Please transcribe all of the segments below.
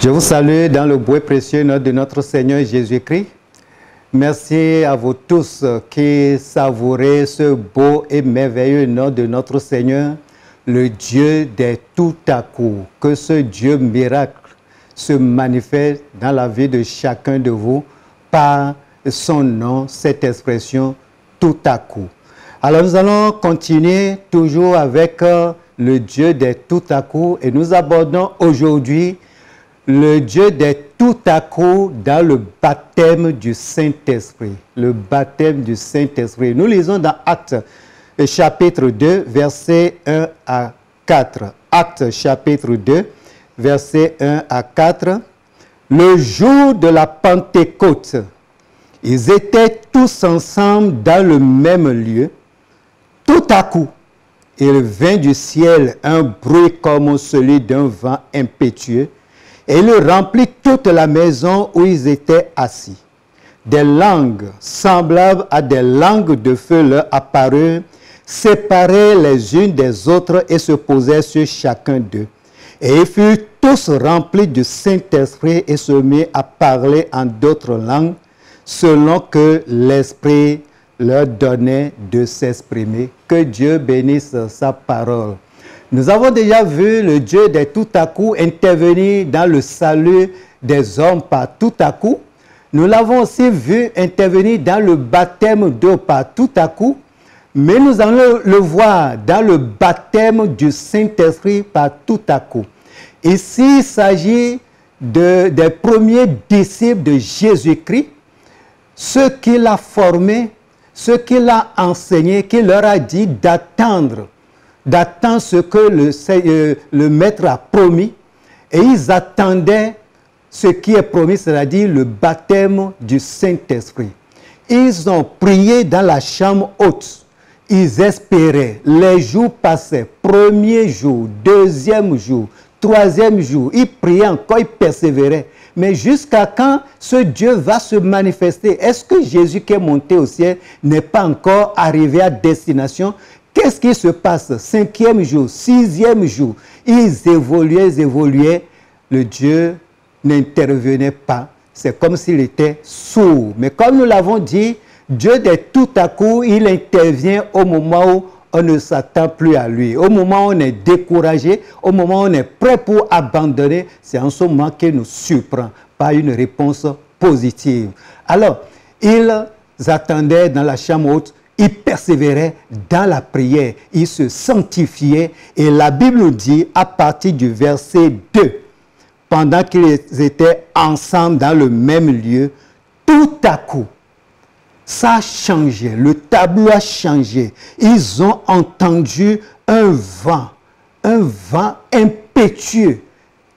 Je vous salue dans le beau et précieux nom de notre Seigneur Jésus-Christ. Merci à vous tous qui savourez ce beau et merveilleux nom de notre Seigneur, le Dieu des tout à coup. Que ce Dieu miracle se manifeste dans la vie de chacun de vous par son nom, cette expression tout à coup. Alors nous allons continuer toujours avec le Dieu des tout à coup et nous abordons aujourd'hui le Dieu des tout à coup dans le baptême du Saint-Esprit. Le baptême du Saint-Esprit. Nous lisons dans Actes chapitre 2, versets 1 à 4. Actes chapitre 2, versets 1 à 4. Le jour de la Pentecôte, ils étaient tous ensemble dans le même lieu. Tout à coup, il vint du ciel un bruit comme celui d'un vent impétueux, et il remplit toute la maison où ils étaient assis. Des langues semblables à des langues de feu leur apparurent, séparées les unes des autres et se posaient sur chacun d'eux. Et ils furent tous remplis du Saint-Esprit et se mirent à parler en d'autres langues, selon que l'Esprit leur donnait de s'exprimer. Que Dieu bénisse sa parole. Nous avons déjà vu le Dieu des tout à coup intervenir dans le salut des hommes par tout à coup. Nous l'avons aussi vu intervenir dans le baptême d'eau par tout à coup. Mais nous allons le voir dans le baptême du Saint-Esprit par tout à coup. Ici, il s'agit des premiers disciples de Jésus-Christ, ceux qu'il a formés, ceux qu'il a enseignés, qu'il leur a dit d'attendre ce que le Maître a promis. Et ils attendaient ce qui est promis, c'est-à-dire le baptême du Saint-Esprit. Ils ont prié dans la chambre haute. Ils espéraient. Les jours passaient. Premier jour, deuxième jour, troisième jour. Ils priaient encore, ils persévéraient. Mais jusqu'à quand ce Dieu va se manifester? Est-ce que Jésus qui est monté au ciel n'est pas encore arrivé à destination? Qu'est-ce qui se passe? Cinquième jour, sixième jour, ils évoluaient. Le Dieu n'intervenait pas. C'est comme s'il était sourd. Mais comme nous l'avons dit, Dieu de tout à coup, il intervient au moment où on ne s'attend plus à lui. Au moment où on est découragé, au moment où on est prêt pour abandonner, c'est en ce moment qu'il nous surprend par une réponse positive. Alors, ils attendaient dans la chambre haute. Ils persévéraient dans la prière, ils se sanctifiaient. Et la Bible dit, à partir du verset 2, pendant qu'ils étaient ensemble dans le même lieu, tout à coup, ça a changé, le tableau a changé. Ils ont entendu un vent impétueux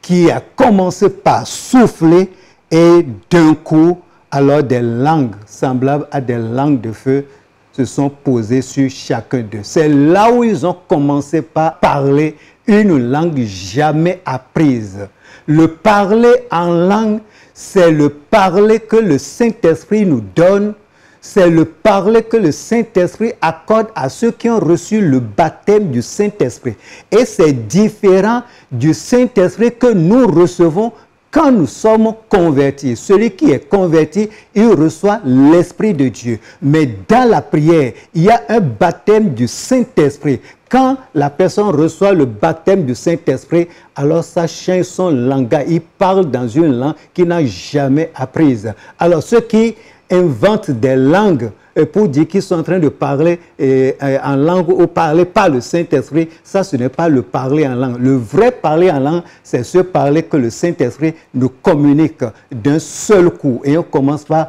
qui a commencé par souffler et d'un coup, alors des langues semblables à des langues de feu se sont posés sur chacun d'eux. C'est là où ils ont commencé par parler une langue jamais apprise. Le parler en langue, c'est le parler que le Saint-Esprit nous donne. C'est le parler que le Saint-Esprit accorde à ceux qui ont reçu le baptême du Saint-Esprit. Et c'est différent du Saint-Esprit que nous recevons quand nous sommes convertis. Celui qui est converti, il reçoit l'Esprit de Dieu. Mais dans la prière, il y a un baptême du Saint-Esprit. Quand la personne reçoit le baptême du Saint-Esprit, alors ça change son langage. Il parle dans une langue qu'il n'a jamais apprise. Alors ceux qui inventent des langues pour dire qu'ils sont en train de parler en langue ou parler par le Saint-Esprit, ça ce n'est pas le parler en langue. Le vrai parler en langue, c'est ce parler que le Saint-Esprit nous communique d'un seul coup et on commence par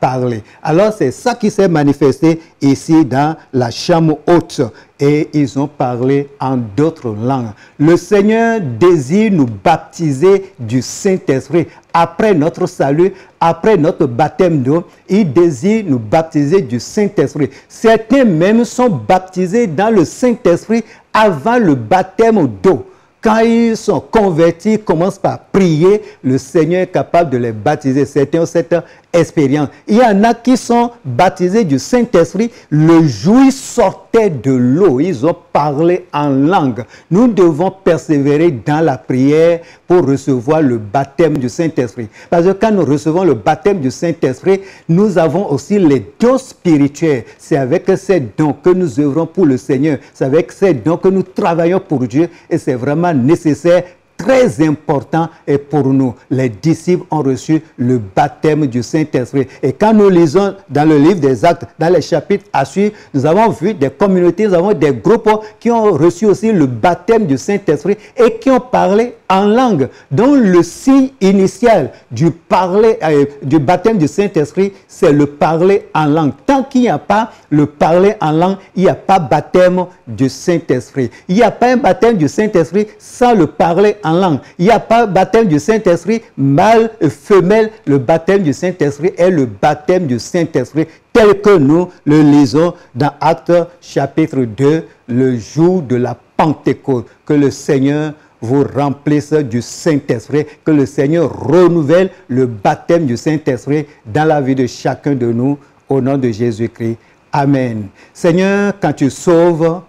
parler. Alors c'est ça qui s'est manifesté ici dans la chambre haute et ils ont parlé en d'autres langues. Le Seigneur désire nous baptiser du Saint-Esprit. Après notre salut, après notre baptême d'eau, il désire nous baptiser du Saint-Esprit. Certains même sont baptisés dans le Saint-Esprit avant le baptême d'eau. quand ils sont convertis, commencent par prier, le Seigneur est capable de les baptiser. Certains ont cette expérience. Il y en a qui sont baptisés du Saint-Esprit. Le jour où ils sortaient de l'eau, ils ont parlé en langue. Nous devons persévérer dans la prière pour recevoir le baptême du Saint-Esprit. Parce que quand nous recevons le baptême du Saint-Esprit, nous avons aussi les dons spirituels. C'est avec ces dons que nous œuvrons pour le Seigneur. C'est avec ces dons que nous travaillons pour Dieu. Et c'est vraiment nécessaire, très important et pour nous. Les disciples ont reçu le baptême du Saint-Esprit. Et quand nous lisons dans le livre des Actes, dans les chapitres à suivre, nous avons vu des communautés, nous avons des groupes qui ont reçu aussi le baptême du Saint-Esprit et qui ont parlé en langue. Donc le signe initial du baptême du Saint-Esprit, c'est le parler en langue. Tant qu'il n'y a pas le parler en langue, il n'y a pas baptême du Saint-Esprit. Il n'y a pas un baptême du Saint-Esprit sans le parler en langue. Il n'y a pas baptême du Saint-Esprit mâle et femelle. Le baptême du Saint-Esprit est le baptême du Saint-Esprit tel que nous le lisons dans Actes chapitre 2, le jour de la Pentecôte. Que le Seigneur vous remplisse du Saint-Esprit, que le Seigneur renouvelle le baptême du Saint-Esprit dans la vie de chacun de nous, au nom de Jésus-Christ. Amen. Seigneur, quand tu sauves,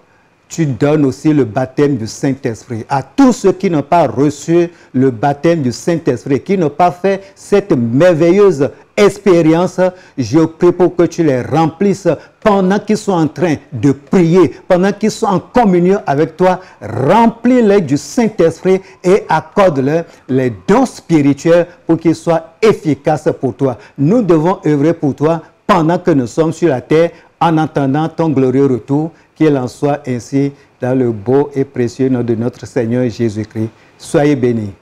tu donnes aussi le baptême du Saint-Esprit. À tous ceux qui n'ont pas reçu le baptême du Saint-Esprit, qui n'ont pas fait cette merveilleuse expérience, je prie pour que tu les remplisses pendant qu'ils sont en train de prier, pendant qu'ils sont en communion avec toi. Remplis-les du Saint-Esprit et accorde-leur les dons spirituels pour qu'ils soient efficaces pour toi. Nous devons œuvrer pour toi pendant que nous sommes sur la terre, en attendant ton glorieux retour. Qu'il en soit ainsi dans le beau et précieux nom de notre Seigneur Jésus-Christ. Soyez bénis.